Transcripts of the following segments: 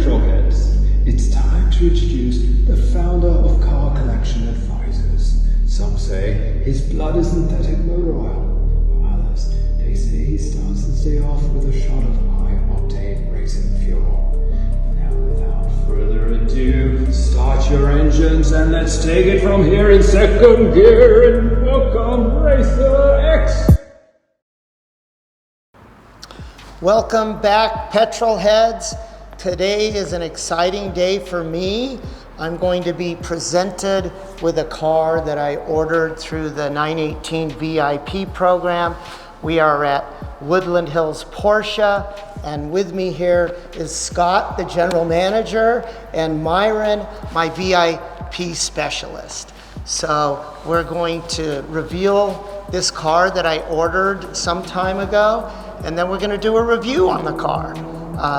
petrolheads, it's time to introduce the founder of Car Collection Advisors. Some say his blood is synthetic motor oil, while others, they say he starts his day off with a shot of high-octane racing fuel. Now, without further ado, start your engines and let's take it from here in second gear and welcome Racer X! Welcome back, petrol heads. Today is an exciting day for me. I'm going to be presented with a car that I ordered through the 918 VIP program. We are at Woodland Hills Porsche, and with me here is Scott, the general manager, and Myron, my VIP specialist. So we're going to reveal this car that I ordered some time ago, and then we're going to do a review on the car.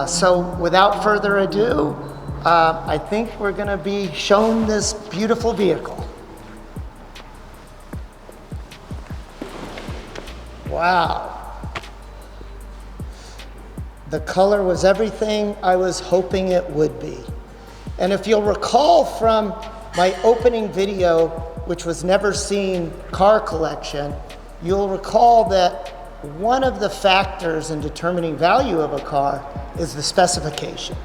So without further ado, I think we're going to be shown this beautiful vehicle. Wow. The color was everything I was hoping it would be. And if you'll recall from my opening video, which was Never Seen Car Collection, you'll recall that one of the factors in determining value of a car is the specification.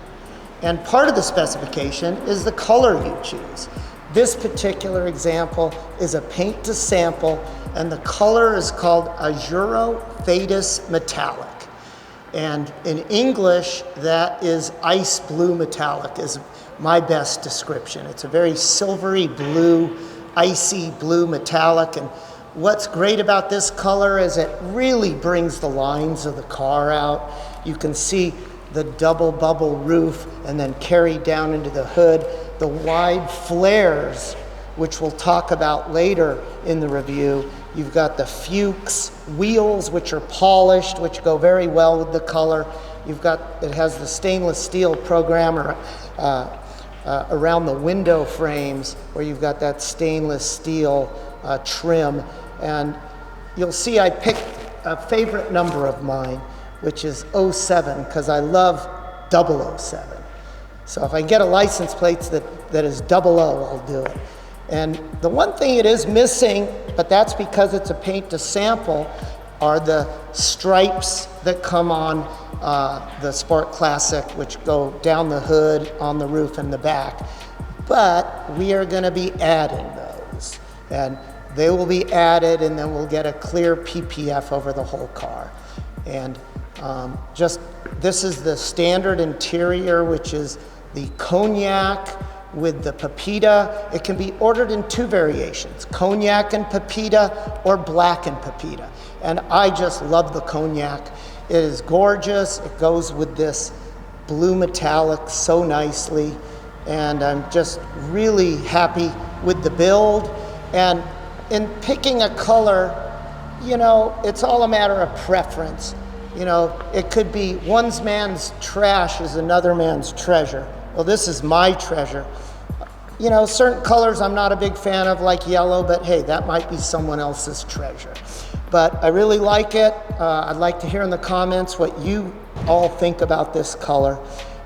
And part of the specification is the color you choose. This particular example is a paint to sample, and the color is called Azuro Fadus Metallic. And in English, that is ice blue metallic, is my best description. It's a very silvery blue, icy blue metallic. And what's great about this color is it really brings the lines of the car out. You can see the double bubble roof and then carry down into the hood. The wide flares, which we'll talk about later in the review. You've got the Fuchs wheels, which are polished, which go very well with the color. It has the stainless steel programmer around the window frames, where you've got that stainless steel trim. And you'll see I picked a favorite number of mine, which is 07, because I love 007. So if I can get a license plate that is 00, I'll do it. And the one thing it is missing, but that's because it's a paint to sample, are the stripes that come on the Sport Classic, which go down the hood, on the roof, and the back. But we are going to be adding those. And they will be added, and then we'll get a clear PPF over the whole car. And this is the standard interior, which is the cognac with the pepita. It can be ordered in two variations, cognac and pepita or black and pepita. And I just love the cognac. It is gorgeous. It goes with this blue metallic so nicely. And I'm just really happy with the build. And in picking a color, it's all a matter of preference. It could be one man's trash is another man's treasure. Well, this is my treasure. Certain colors I'm not a big fan of, like yellow, but hey, that might be someone else's treasure. But I really like it. I'd like to hear in the comments what you all think about this color.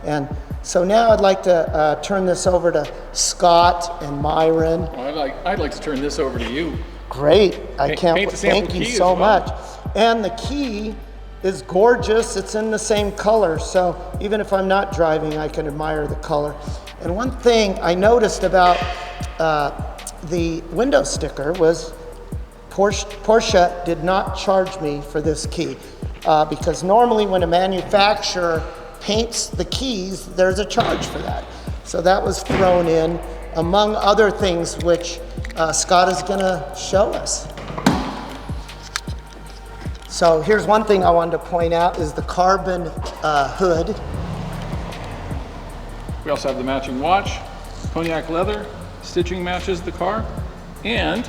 And so now I'd like to turn this over to Scott and Myron. I'd like to turn this over to you. Great. I can't wait. Thank you so much. And the key is gorgeous. It's in the same color, so even if I'm not driving, I can admire the color. And one thing I noticed about the window sticker was Porsche did not charge me for this key, because normally when a manufacturer paints the keys, there's a charge for that. So that was thrown in, among other things, which Scott is going to show us. So here's one thing I wanted to point out is the carbon hood. We also have the matching watch, cognac leather, stitching matches the car, and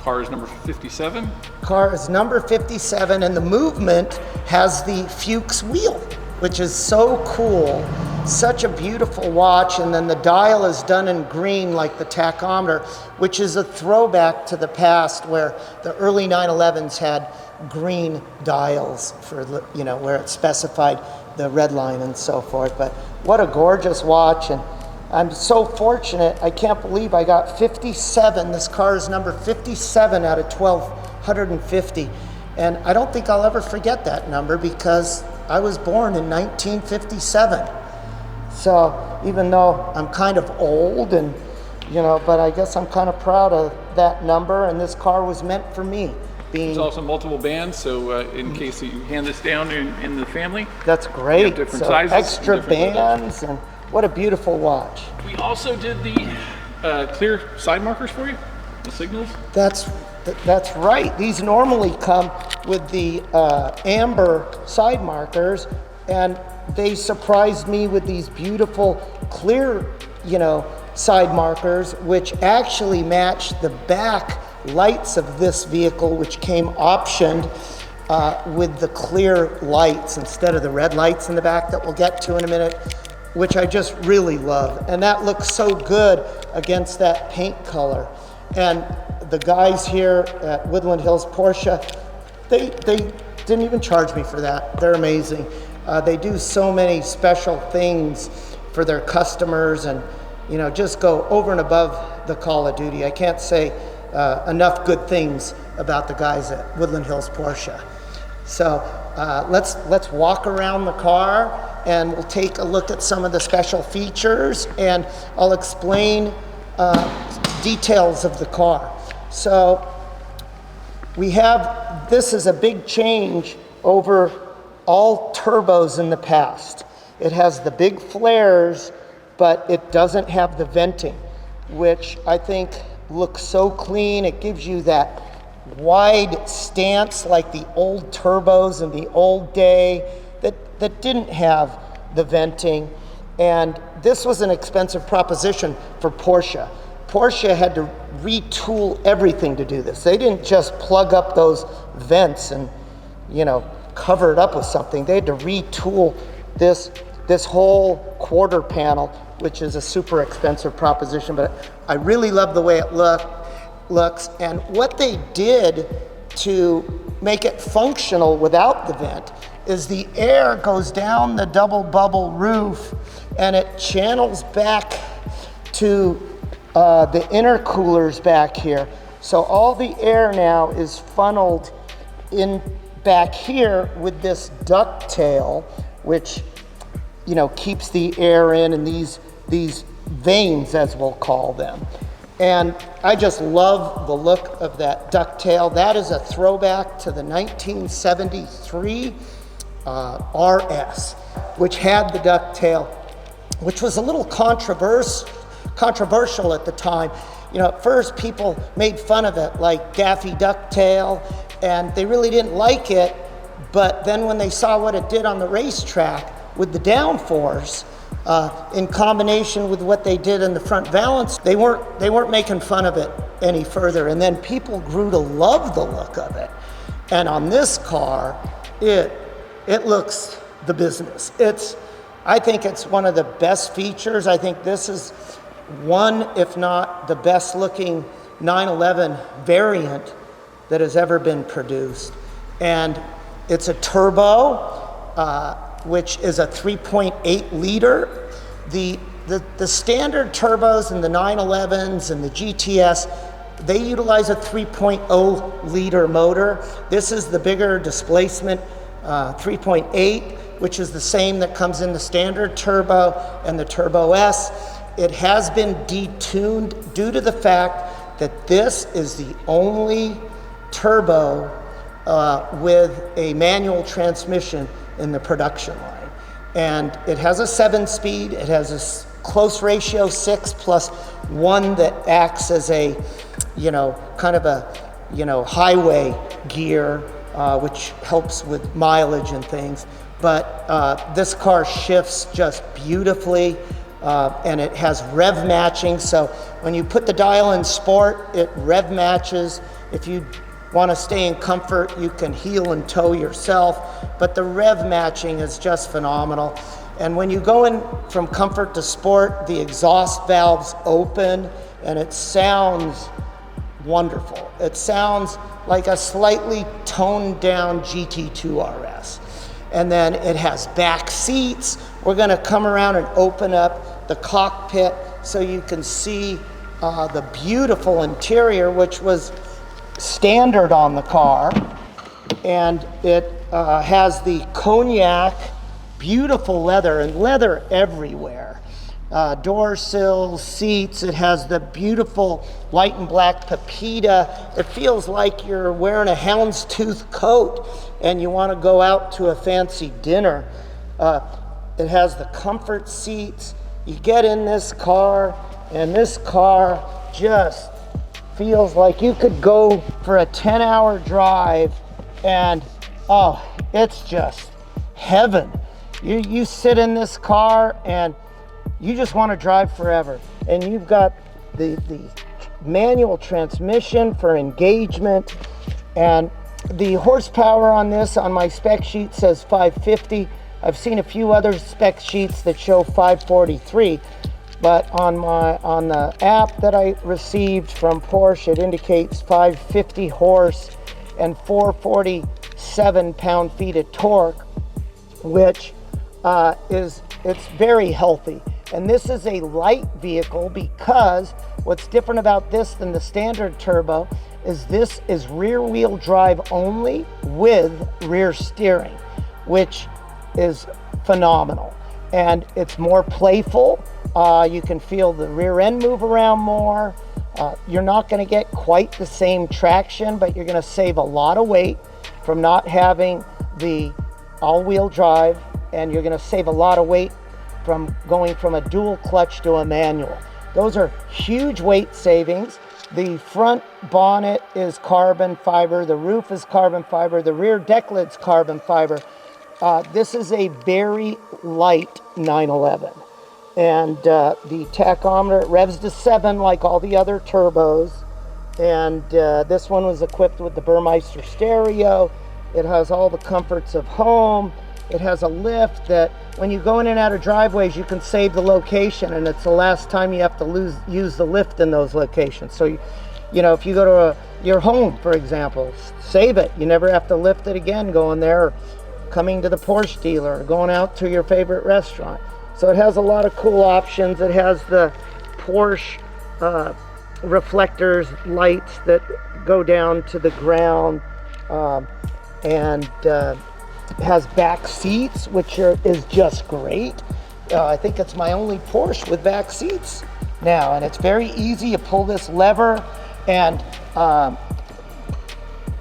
car is number 57. Car is number 57, and the movement has the Fuchs wheel, which is so cool. Such a beautiful watch, and then the dial is done in green like the tachometer, which is a throwback to the past where the early 911s had green dials for, where it specified the red line and so forth. But what a gorgeous watch, and I'm so fortunate. I can't believe I got 57. This car is number 57 out of 1,250. And I don't think I'll ever forget that number because I was born in 1957. So even though I'm kind of old and, but I guess I'm kind of proud of that number, and this car was meant for me. There's also multiple bands, so in case you hand this down in the family. That's great. Different so sizes. Extra bands, and what a beautiful watch. We also did the clear side markers for you, the signals. That's right. These normally come with the amber side markers, and they surprised me with these beautiful clear, side markers, which actually match the back lights of this vehicle, which came optioned with the clear lights instead of the red lights in the back that we'll get to in a minute, which I just really love. And that looks so good against that paint color. And the guys here at Woodland Hills Porsche, they didn't even charge me for that. They're amazing. They do so many special things for their customers, and just go over and above the call of duty. I can't say enough good things about the guys at Woodland Hills Porsche. So let's walk around the car, and we'll take a look at some of the special features, and I'll explain details of the car. So this is a big change over all turbos in the past. It has the big flares, but it doesn't have the venting, which I think looks so clean. It gives you that wide stance like the old turbos in the old day that didn't have the venting. And this was an expensive proposition for Porsche. Porsche had to retool everything to do this. They didn't just plug up those vents and cover it up with something. They had to retool this whole quarter panel, which is a super expensive proposition, but I really love the way it looks. And what they did to make it functional without the vent is the air goes down the double bubble roof, and it channels back to the intercoolers back here. So all the air now is funneled in back here with this ducktail, which keeps the air in these veins, as we'll call them. And I just love the look of that ducktail. That is a throwback to the 1973 RS, which had the ducktail, which was a little controversial at the time. At first people made fun of it, like Daffy Ducktail, and they really didn't like it. But then when they saw what it did on the racetrack with the downforce, in combination with what they did in the front valance, they weren't making fun of it any further. And then people grew to love the look of it. And on this car, it looks the business. I think it's one of the best features. I think this is one, if not the best looking 911 variant that has ever been produced. And it's a turbo, which is a 3.8 liter. The standard turbos in the 911s and the GTS, they utilize a 3.0 liter motor. This is the bigger displacement 3.8, which is the same that comes in the standard turbo and the Turbo S. It has been detuned due to the fact that this is the only turbo with a manual transmission in the production line. And it has a 7-speed, it has a close ratio 6 plus 1 that acts as a, kind of a, highway gear, which helps with mileage and things. But this car shifts just beautifully, and it has rev matching. So when you put the dial in sport, it rev matches. If you want to stay in comfort, you can heel and toe yourself, but the rev matching is just phenomenal. And when you go in from comfort to sport, the exhaust valves open, and it sounds wonderful. It sounds like a slightly toned down GT2 RS. And then it has back seats. We're gonna come around and open up the cockpit so you can see the beautiful interior, which was standard on the car. And it has the cognac, beautiful leather, and leather everywhere. Door sills, seats. It has the beautiful white and black Pepita. It feels like you're wearing a houndstooth coat and you want to go out to a fancy dinner. It has the comfort seats. You get in this car, and this car just feels like you could go for a 10-hour drive, and oh, it's just heaven. You sit in this car and you just want to drive forever. And you've got the manual transmission for engagement, and the horsepower on this, on my spec sheet, says 550. I've seen a few other spec sheets that show 543, but on the app that I received from Porsche, it indicates 550 horse and 447 pound-feet of torque, which it's very healthy. And this is a light vehicle because what's different about this than the standard turbo is this is rear-wheel drive only with rear steering, which is phenomenal. And it's more playful. You can feel the rear end move around more. You're not going to get quite the same traction, but you're going to save a lot of weight from not having the all-wheel drive, and you're going to save a lot of weight from going from a dual clutch to a manual. Those are huge weight savings. The front bonnet is carbon fiber, the roof is carbon fiber, the rear deck lid's carbon fiber. This is a very light 911. And the tachometer, it revs to 7 like all the other turbos. And this one was equipped with the Burmeister stereo. It has all the comforts of home. It has a lift that when you go in and out of driveways, you can save the location, and it's the last time you have to use the lift in those locations. So, you know, if you go to your home, for example, save it. You never have to lift it again going there, or coming to the Porsche dealer, or going out to your favorite restaurant. So it has a lot of cool options. It has the Porsche reflectors, lights that go down to the ground, and has back seats, which is just great. I think it's my only Porsche with back seats now, and it's very easy. You pull this lever, and I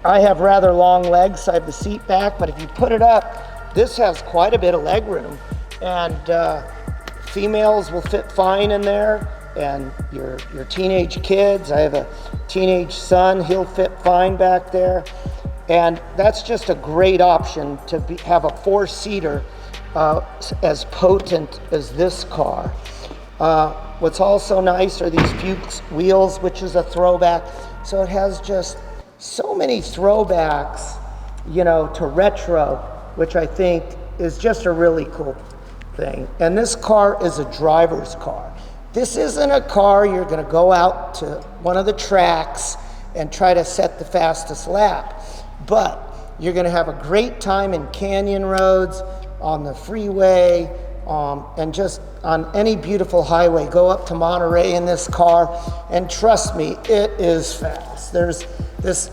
have rather long legs, so I have the seat back, but if you put it up, this has quite a bit of leg room, and females will fit fine in there, and your teenage kids. I have a teenage son, he'll fit fine back there. And that's just a great option to have a 4-seater as potent as this car. What's also nice are these Fuchs wheels, which is a throwback. So it has just so many throwbacks, you know, to retro, which I think is just a really cool thing. And this car is a driver's car. This isn't a car you're going to go out to one of the tracks and try to set the fastest lap. But you're going to have a great time in canyon roads, on the freeway, and just on any beautiful highway. Go up to Monterey in this car, and trust me, it is fast. There's this,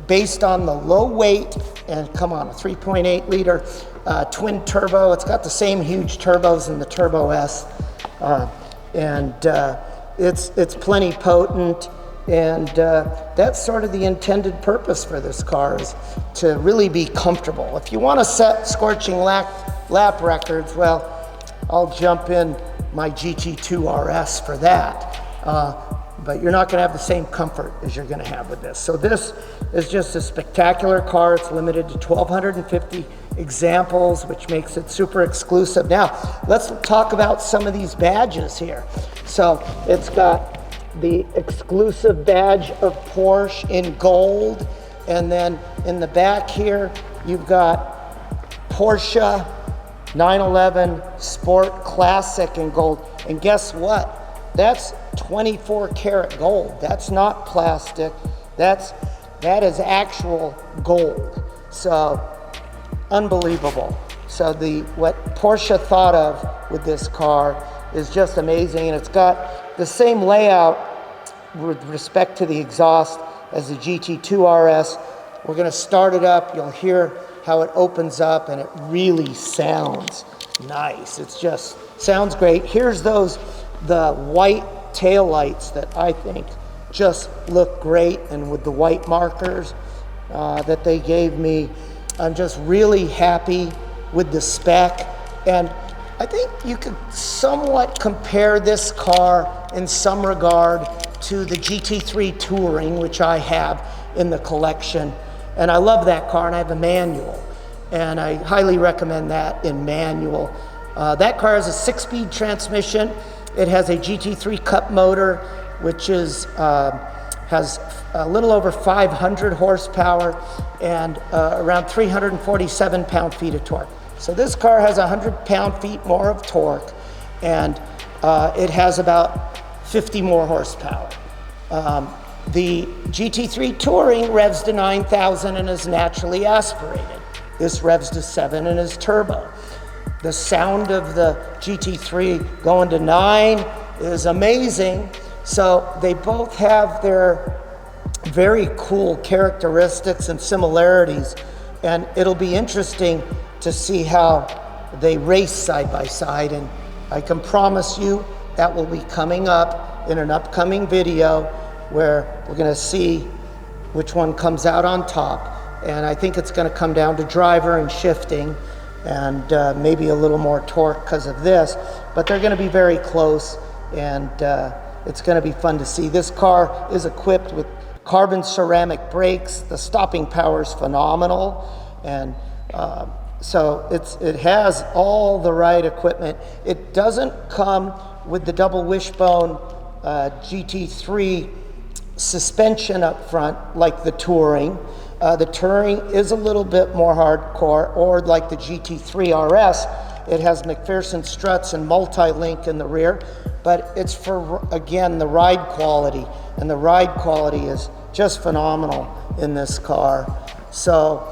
based on the low weight, and come on, a 3.8 liter twin turbo. It's got the same huge turbos in the Turbo S, and it's plenty potent. And that's sort of the intended purpose for this car, is to really be comfortable. If you want to set scorching lap records, well, I'll jump in my GT2 RS for that. But you're not going to have the same comfort as you're going to have with this. So this is just a spectacular car. It's limited to 1,250 examples, which makes it super exclusive. Now, let's talk about some of these badges here. So it's got the exclusive badge of Porsche in gold, and then in the back here you've got Porsche 911 Sport Classic in gold. And guess what? That's 24 karat gold. That's not plastic. That is actual gold. So unbelievable. So what Porsche thought of with this car is just amazing, and it's got the same layout with respect to the exhaust as the GT2 RS. We're going to start it up. You'll hear how it opens up, and it really sounds nice. It's just sounds great. Here's the white tail lights that I think just look great, and with the white markers that they gave me, I'm just really happy with the spec. And I think you could somewhat compare this car in some regard to the GT3 Touring, which I have in the collection. And I love that car, and I have a manual. And I highly recommend that in manual. That car has a 6-speed transmission. It has a GT3 Cup motor, which has a little over 500 horsepower and around 347 pound-feet of torque. So this car has 100 pound-feet more of torque, and it has about 50 more horsepower. The GT3 Touring revs to 9,000 and is naturally aspirated. This revs to 7 and is turbo. The sound of the GT3 going to 9 is amazing. So they both have their very cool characteristics and similarities, and it'll be interesting to see how they race side by side. And I can promise you that will be coming up in an upcoming video where we're going to see which one comes out on top. And I think it's going to come down to driver and shifting, and maybe a little more torque because of this, but they're going to be very close, and it's going to be fun to see. This car is equipped with carbon ceramic brakes. The stopping power is phenomenal, and so it has all the right equipment. It doesn't come with the double wishbone GT3 suspension up front like the Touring. The Touring is a little bit more hardcore, or like the GT3 RS, it has McPherson struts and multi-link in the rear, but it's for, again, the ride quality, and the ride quality is just phenomenal in this car. So,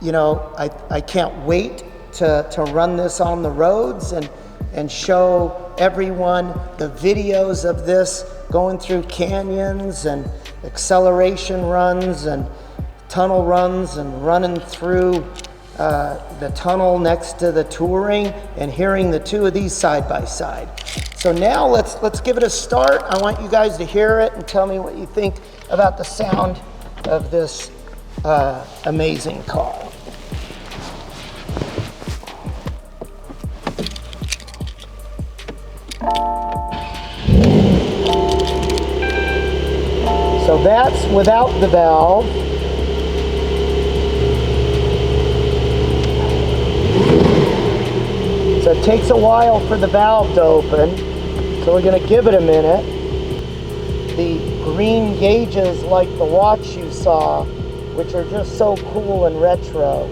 you know, I can't wait to run this on the roads and show everyone the videos of this going through canyons and acceleration runs and tunnel runs and running through the tunnel next to the Touring and hearing the two of these side by side. So now let's give it a start. I want you guys to hear it and tell me what you think about the sound of this amazing car. So that's without the valve. So it takes a while for the valve to open, so we're going to give it a minute. The green gauges, like the watch you saw, which are just so cool and retro,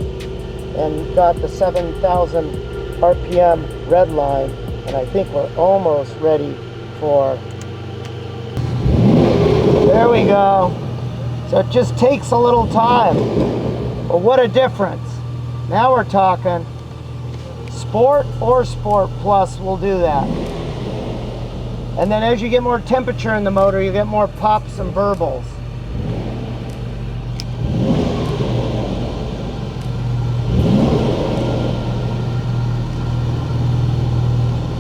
and got the 7,000 RPM red line, and I think we're almost ready for... There we go. So it just takes a little time. But what a difference. Now we're talking. Sport or Sport Plus will do that. And then as you get more temperature in the motor, you get more pops and burbles.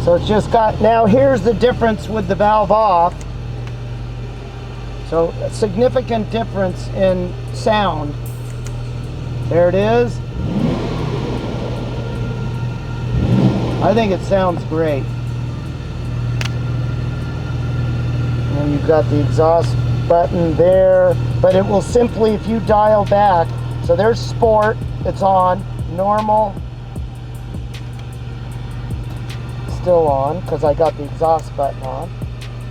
So it's just got, now here's the difference with the valve off. So a significant difference in sound. There it is. I think it sounds great. And you've got the exhaust button there, but it will simply, if you dial back, so there's Sport, it's on, normal, still on, because I got the exhaust button on.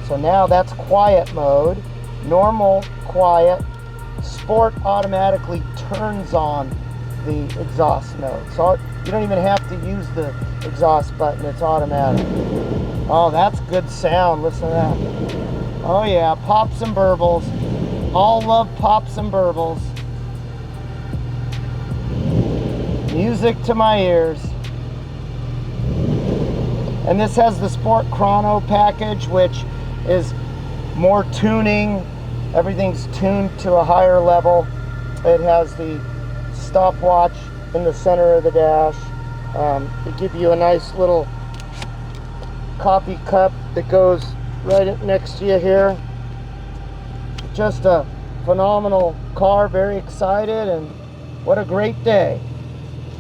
So now that's quiet mode. Normal, quiet. Sport automatically turns on the exhaust mode. So you don't even have to use the exhaust button, it's automatic. Oh, that's good sound, listen to that. Oh yeah, pops and burbles. All love pops and burbles. Music to my ears. And this has the Sport Chrono package, which is more tuning. Everything's tuned to a higher level. It has the stopwatch in the center of the dash. They give you a nice little coffee cup that goes right next to you here. Just a phenomenal car, very excited, and what a great day.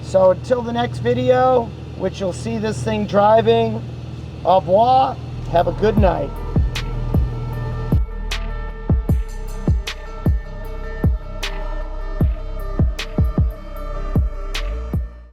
So until the next video, which you'll see this thing driving, au revoir, have a good night.